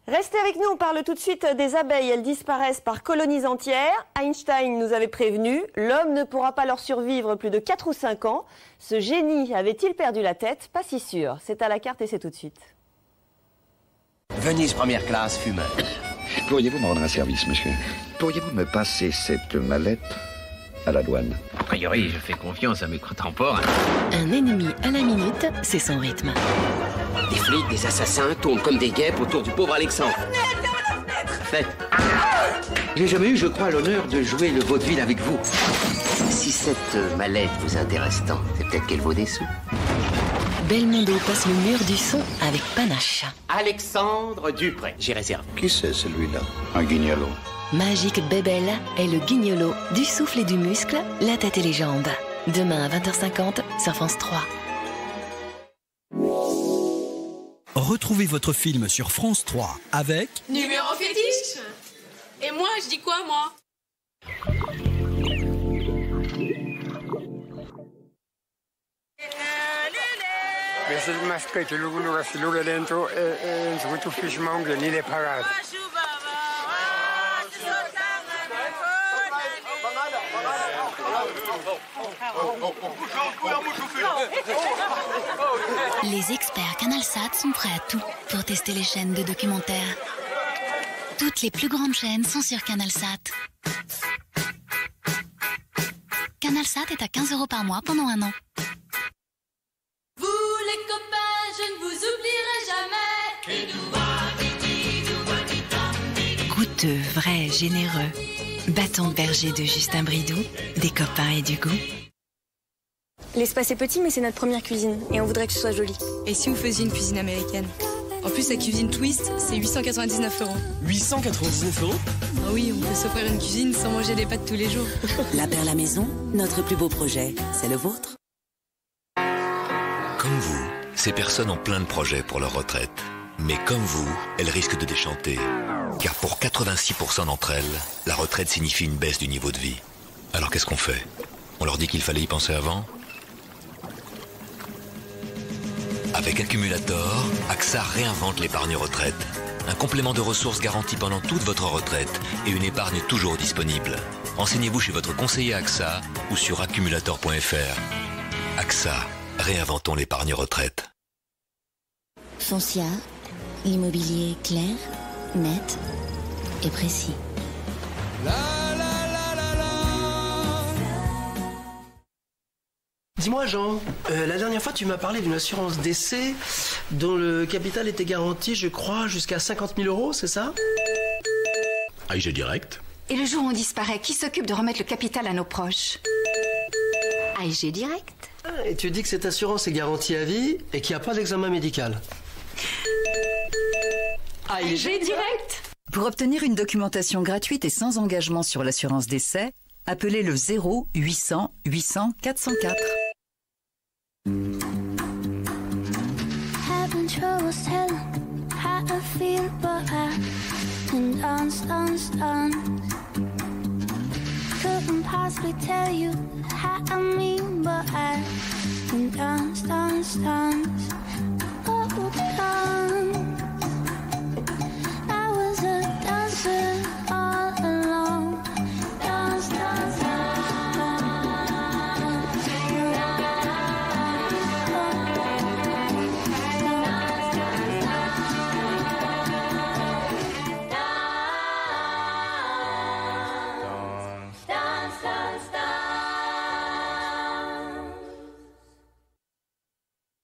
Restez avec nous, on parle tout de suite des abeilles. Elles disparaissent par colonies entières. Einstein nous avait prévenu, l'homme ne pourra pas leur survivre plus de 4 ou 5 ans. Ce génie avait-il perdu la tête? Pas si sûr. C'est à la carte et c'est tout de suite. Venise première classe, fumeur. Pourriez-vous me rendre un service, monsieur? Pourriez-vous me passer cette mallette à la douane? A priori, je fais confiance à mes contemporains. Un ennemi à la minute, c'est son rythme. Des flics, des assassins tournent comme des guêpes autour du pauvre Alexandre. Fait. J'ai jamais eu, je crois, l'honneur de jouer le vaudeville avec vous. Si cette mallette vous intéresse tant, c'est peut-être qu'elle vaut des sous. Belmondo passe le mur du son avec panache. Alexandre Dupré, j'ai réservé. Qui c'est celui-là? Un guignolo. Magic Bebel est le guignolo du souffle et du muscle, la tête et les jambes. Demain à 20h50 sur France 3. Retrouvez votre film sur France 3 avec... Numéro fétiche. Et moi, je dis quoi, moi? Vezi il maschetto, lui dentro e insomma tu fici mangia lì le parate. Les experts CanalSat sont prêts à tout pour tester les chaînes de documentaires. Toutes les plus grandes chaînes sont sur CanalSat. CanalSat est à 15 € par mois pendant 1 an. Vous les copains, je ne vous oublierai jamais. Goûteux, vrai, généreux. Bâton de berger de Justin Bridou, des copains et du goût. L'espace est petit, mais c'est notre première cuisine. Et on voudrait que ce soit joli. Et si vous faisiez une cuisine américaine? En plus, la cuisine Twist, c'est 899 €. 899 €? Ah oui, on peut s'offrir une cuisine sans manger des pâtes tous les jours. La Perle à Maison, notre plus beau projet. C'est le vôtre? Comme vous, ces personnes ont plein de projets pour leur retraite. Mais comme vous, elles risquent de déchanter. Car pour 86% d'entre elles, la retraite signifie une baisse du niveau de vie. Alors qu'est-ce qu'on fait? On leur dit qu'il fallait y penser avant? Avec Accumulator, AXA réinvente l'épargne retraite. Un complément de ressources garanti pendant toute votre retraite et une épargne toujours disponible. Renseignez-vous chez votre conseiller AXA ou sur accumulator.fr. AXA, réinventons l'épargne retraite. Foncia, l'immobilier clair, net et précis. Dis-moi Jean, la dernière fois tu m'as parlé d'une assurance décès dont le capital était garanti, je crois, jusqu'à 50 000 €, c'est ça? AIG Direct. Et le jour où on disparaît, qui s'occupe de remettre le capital à nos proches? AIG Direct. Ah, et tu dis que cette assurance est garantie à vie et qu'il n'y a pas d'examen médical. AIG Direct. Pour obtenir une documentation gratuite et sans engagement sur l'assurance décès, appelez le 0 800 800 404. Having trouble telling how I feel, but I can dance. Couldn't possibly tell you how I mean, but I can dance. Oh, dance. I was a dancer all alone. Dance.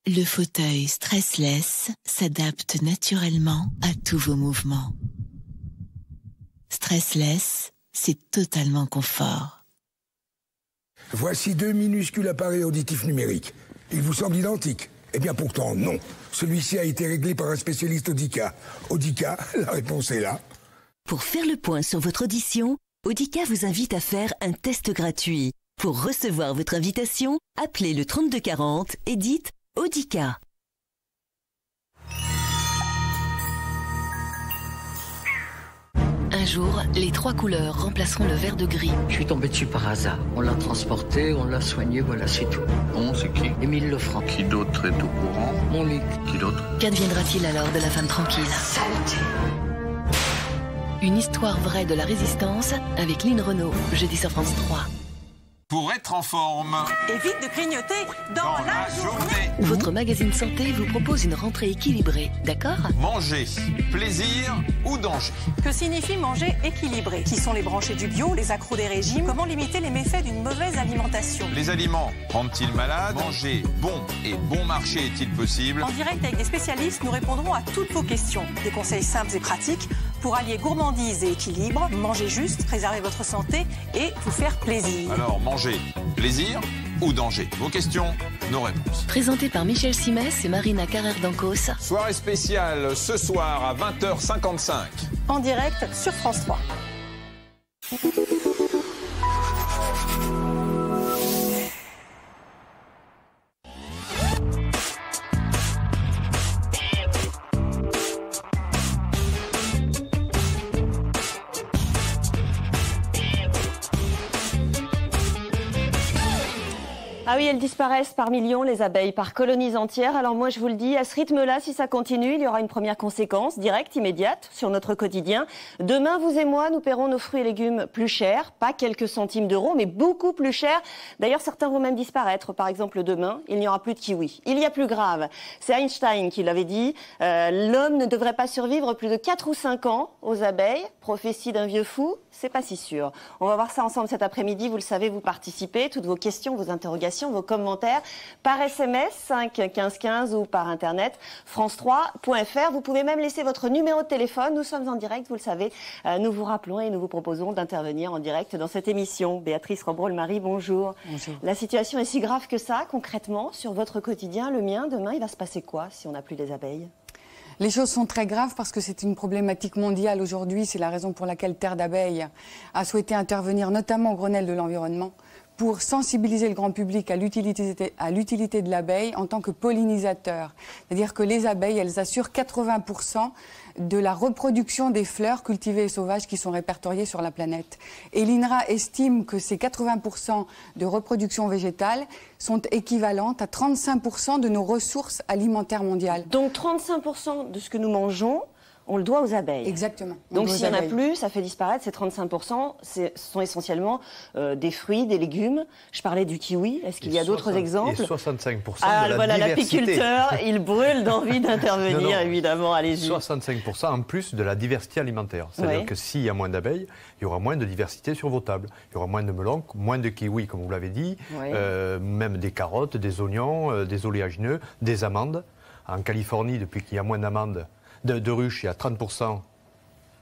Le fauteuil Stressless s'adapte naturellement à tous vos mouvements. Stressless, c'est totalement confort. Voici 2 minuscules appareils auditifs numériques. Ils vous semblent identiques? Eh bien pourtant non. Celui-ci a été réglé par un spécialiste Audica. Audica, la réponse est là. Pour faire le point sur votre audition, Audica vous invite à faire un test gratuit. Pour recevoir votre invitation, appelez le 3240 et dites Audica. Un jour, les 3 couleurs remplaceront le vert de gris. Je suis tombé dessus par hasard. On l'a transporté, on l'a soigné, voilà, c'est tout. Bon, c'est qui? Émile Lefranc. Qui d'autre est au courant? Mon Luc. Qui d'autre? Qu'adviendra-t-il alors de la femme tranquille? Saleté. Une histoire vraie de la résistance avec Lynn Renaud, jeudi sur France 3. Pour être en forme. Évite de grignoter dans la journée. Votre magazine santé vous propose une rentrée équilibrée, d'accord? Manger, plaisir ou danger? Que signifie manger équilibré? Qui sont les branchés du bio, les accros des régimes? Comment limiter les méfaits d'une mauvaise alimentation? Les aliments rendent-ils malades? Manger bon et bon marché est-il possible? En direct avec des spécialistes, nous répondrons à toutes vos questions. Des conseils simples et pratiques pour allier gourmandise et équilibre, manger juste, préserver votre santé et vous faire plaisir. Alors, manger, plaisir ou danger? Vos questions, nos réponses. Présenté par Michel Simès et Marina Carrère-Dancos. Soirée spéciale ce soir à 20h55. En direct sur France 3. Ah oui, elles disparaissent par millions, les abeilles, par colonies entières. Alors moi, je vous le dis, à ce rythme-là, si ça continue, il y aura une première conséquence directe, immédiate, sur notre quotidien. Demain, vous et moi, nous paierons nos fruits et légumes plus chers, pas quelques centimes d'euros, mais beaucoup plus chers. D'ailleurs, certains vont même disparaître. Par exemple, demain, il n'y aura plus de kiwis. Il y a plus grave. C'est Einstein qui l'avait dit. L'homme ne devrait pas survivre plus de 4 ou 5 ans aux abeilles. Prophétie d'un vieux fou, c'est pas si sûr. On va voir ça ensemble cet après-midi. Vous le savez, vous participez. Toutes vos questions, vos interrogations, vos commentaires par SMS 5 15 15 ou par internet france3.fr. Vous pouvez même laisser votre numéro de téléphone. Nous sommes en direct, vous le savez. Nous vous rappelons et nous vous proposons d'intervenir en direct dans cette émission. Béatrice Robreul-Marie, bonjour. Bonjour. La situation est si grave que ça, concrètement, sur votre quotidien, le mien. Demain, il va se passer quoi si on n'a plus les abeilles ? Les choses sont très graves parce que c'est une problématique mondiale aujourd'hui. C'est la raison pour laquelle Terre d'abeilles a souhaité intervenir, notamment au Grenelle de l'environnement, pour sensibiliser le grand public à l'utilité de l'abeille en tant que pollinisateur. C'est-à-dire que les abeilles, elles assurent 80% de la reproduction des fleurs cultivées et sauvages qui sont répertoriées sur la planète. Et l'INRA estime que ces 80% de reproduction végétale sont équivalentes à 35% de nos ressources alimentaires mondiales. Donc 35% de ce que nous mangeons, on le doit aux abeilles. Exactement. Donc s'il n'y en a plus, ça fait disparaître ces 35%. Ce sont essentiellement des fruits, des légumes. Je parlais du kiwi. Est-ce qu'il y a d'autres exemples? Et 65% ah, de la voilà, diversité. L'apiculteur, il brûle d'envie d'intervenir, évidemment. Allez-y. 65% en plus de la diversité alimentaire. C'est-à-dire que s'il y a moins d'abeilles, il y aura moins de diversité sur vos tables. Il y aura moins de melons, moins de kiwis, comme vous l'avez dit, même des carottes, des oignons, des oléagineux, des amandes. En Californie, depuis qu'il y a moins d'amandes, de ruches, il y a 30%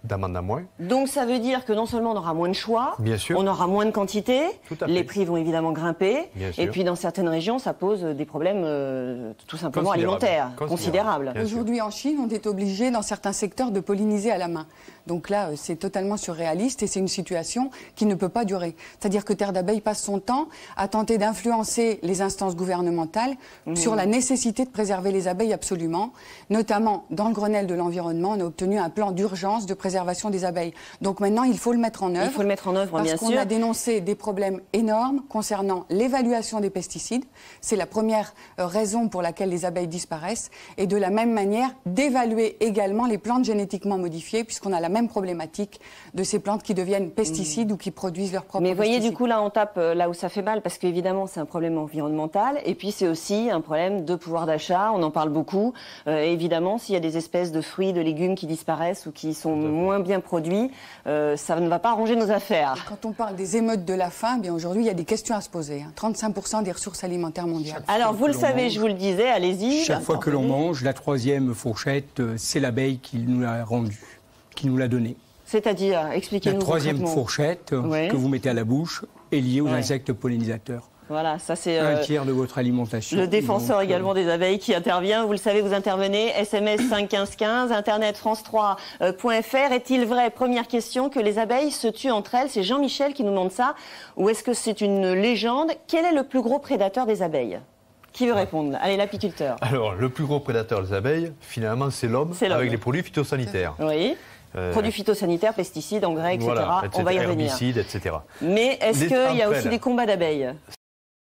d'amandes à moins. Donc ça veut dire que non seulement on aura moins de choix, bien sûr, on aura moins de quantité, les prix vont évidemment grimper, et puis dans certaines régions ça pose des problèmes tout simplement alimentaires considérables. Aujourd'hui en Chine, on est obligé dans certains secteurs de polliniser à la main. Donc là, c'est totalement surréaliste et c'est une situation qui ne peut pas durer. C'est-à-dire que Terre d'abeilles passe son temps à tenter d'influencer les instances gouvernementales sur la nécessité de préserver les abeilles absolument. Notamment, dans le Grenelle de l'environnement, on a obtenu un plan d'urgence de préservation des abeilles. Donc maintenant, il faut le mettre en œuvre. Il faut le mettre en œuvre, bien sûr. Parce qu'on a dénoncé des problèmes énormes concernant l'évaluation des pesticides. C'est la première raison pour laquelle les abeilles disparaissent. Et de la même manière, d'évaluer également les plantes génétiquement modifiées, puisqu'on a la même problématique de ces plantes qui deviennent pesticides ou qui produisent leurs propres pesticides. Mais voyez, du coup, là, on tape là où ça fait mal, parce qu'évidemment, c'est un problème environnemental, et puis c'est aussi un problème de pouvoir d'achat, on en parle beaucoup. Évidemment, s'il y a des espèces de fruits, de légumes qui disparaissent ou qui sont moins bien produits, ça ne va pas arranger nos affaires. Et quand on parle des émeutes de la faim, bien aujourd'hui, il y a des questions à se poser. 35% des ressources alimentaires mondiales. Alors, vous le savez, je vous le disais, allez-y. Chaque fois que l'on mange, la troisième fourchette, c'est l'abeille qui nous l'a rendue, qui nous l'a donnée. C'est-à-dire, expliquez-nous. La troisième fourchette que vous mettez à la bouche est liée aux insectes pollinisateurs. Voilà, ça c'est un tiers de votre alimentation. Le défenseur également des abeilles qui intervient. Vous le savez, vous intervenez. SMS 5 15 15, internet france3.fr. Est-il vrai, première question, que les abeilles se tuent entre elles? C'est Jean-Michel qui nous demande ça. Ou est-ce que c'est une légende? Quel est le plus gros prédateur des abeilles? Qui veut répondre? Allez, l'apiculteur. Alors, le plus gros prédateur des abeilles, finalement, c'est l'homme, avec les produits phytosanitaires. Oui. Produits phytosanitaires, pesticides, engrais, etc. Voilà, On va y revenir. Herbicides, etc. Mais est-ce qu'il y a aussi des combats d'abeilles?